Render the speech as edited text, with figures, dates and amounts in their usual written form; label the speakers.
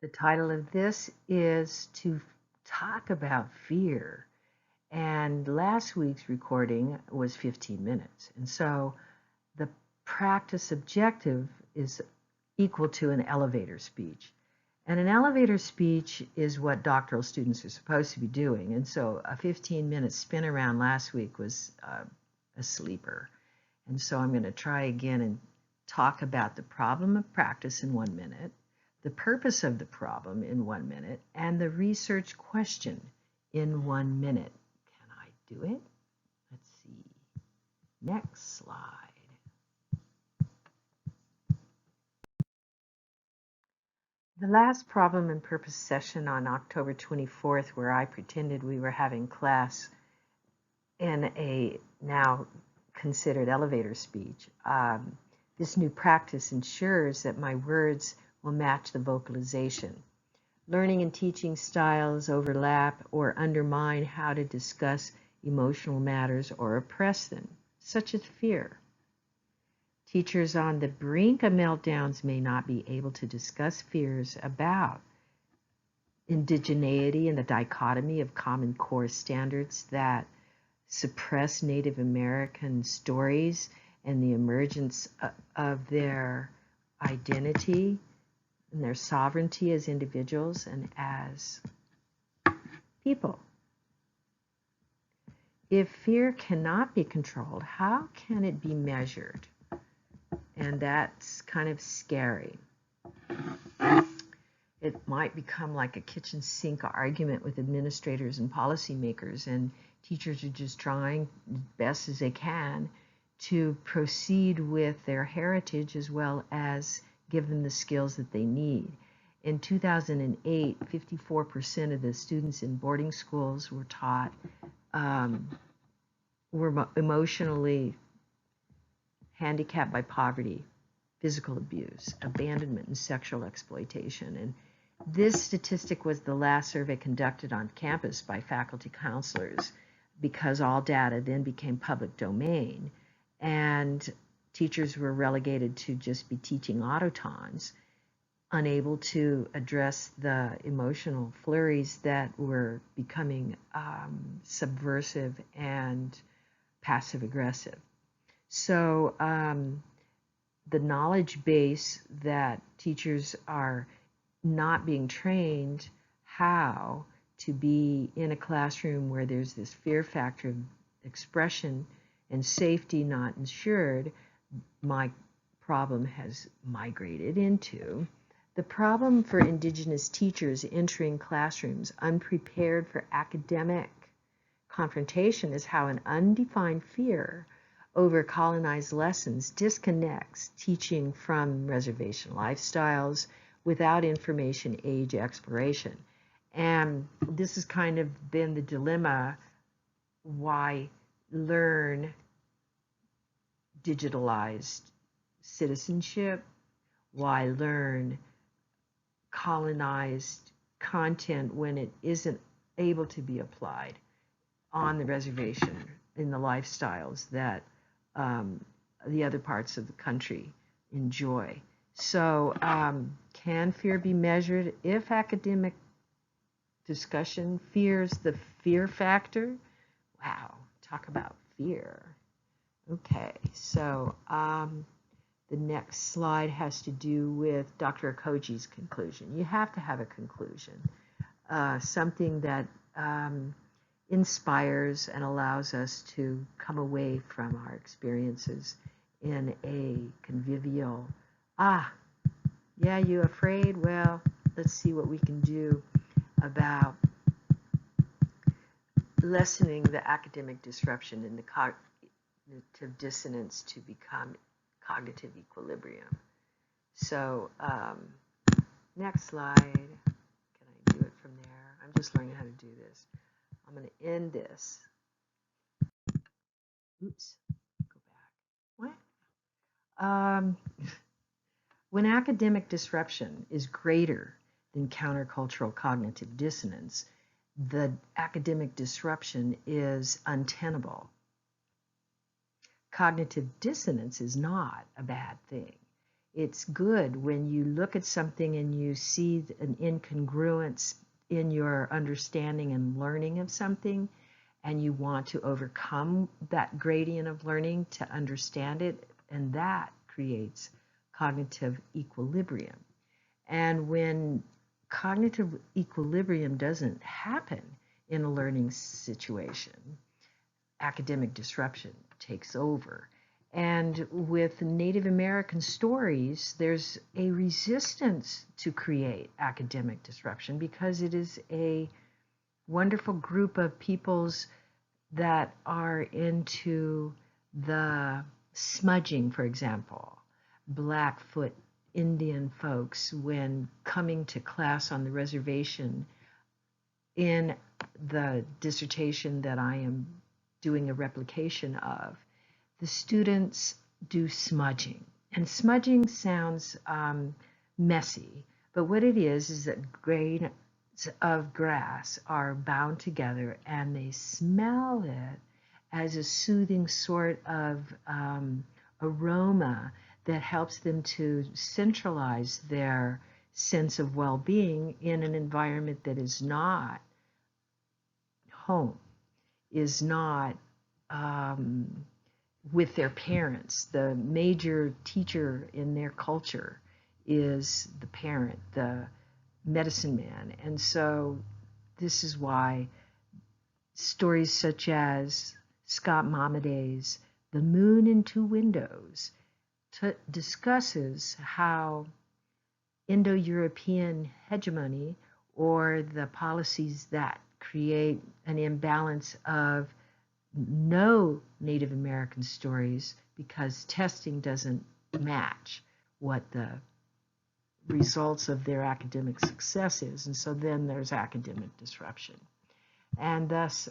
Speaker 1: The title of this is to talk about fear. And last week's recording was 15 minutes. And so the practice objective is equal to an elevator speech. And an elevator speech is what doctoral students are supposed to be doing. And so a 15-minute spin around last week was a sleeper. And so I'm going to try again and talk about the problem of practice in 1 minute, the purpose of the problem in 1 minute, and the research question in 1 minute. Can I do it? Let's see. Next slide. The last problem and purpose session on October 24th, where I pretended we were having class in a now considered elevator speech, this new practice ensures that my words will match the vocalization. Learning and teaching styles overlap or undermine how to discuss emotional matters or oppress them, such as fear. Teachers on the brink of meltdowns may not be able to discuss fears about indigeneity and the dichotomy of Common Core standards that suppress Native American stories and the emergence of their identity and their sovereignty as individuals and as people. If fear cannot be controlled, how can it be measured? And that's kind of scary. It might become like a kitchen sink argument with administrators and policymakers, and teachers are just trying as best as they can to proceed with their heritage as well as give them the skills that they need. In 2008, 54% of the students in boarding schools were taught, were emotionally handicapped by poverty, physical abuse, abandonment, and sexual exploitation. And this statistic was the last survey conducted on campus by faculty counselors, because all data then became public domain. And teachers were relegated to just be teaching autotons, unable to address the emotional flurries that were becoming subversive and passive aggressive. So the knowledge base that teachers are not being trained how to be in a classroom where there's this fear factor of expression and safety not ensured, my problem has migrated into. The problem for Indigenous teachers entering classrooms unprepared for academic confrontation is how an undefined fear over colonized lessons disconnects teaching from reservation lifestyles without information age exploration. And this has kind of been the dilemma why learn digitalized citizenship, why learn colonized content when it isn't able to be applied on the reservation in the lifestyles that the other parts of the country enjoy. So can fear be measured? If academic discussion fears the fear factor, wow, talk about fear. Okay, so the next slide has to do with Dr. Okoji's conclusion. You have to have a conclusion, something that inspires and allows us to come away from our experiences in a convivial, yeah, you afraid? Well, let's see what we can do about lessening the academic disruption and the cognitive dissonance to become cognitive equilibrium. So next slide. Can I do it from there? I'm just learning how to do this. I'm going to end this. Oops, go back. What? When academic disruption is greater than countercultural cognitive dissonance, the academic disruption is untenable. Cognitive dissonance is not a bad thing. It's good when you look at something and you see an incongruence in your understanding and learning of something, and you want to overcome that gradient of learning to understand it, and that creates cognitive equilibrium. And when cognitive equilibrium doesn't happen in a learning situation, academic disruption takes over. And with Native American stories, there's a resistance to create academic disruption because it is a wonderful group of peoples that are into the smudging, for example. Blackfoot Indian folks, when coming to class on the reservation, in the dissertation that I am doing a replication of, the students do smudging. And smudging sounds messy, but what it is that grains of grass are bound together and they smell it as a soothing sort of aroma that helps them to centralize their sense of well-being in an environment that is not home, is not with their parents. The major teacher in their culture is the parent, the medicine man. And so this is why stories such as Scott Momaday's The Moon in Two Windows discusses how Indo-European hegemony, or the policies that create an imbalance of no Native American stories because testing doesn't match what the results of their academic success is. And so then there's academic disruption. And thus,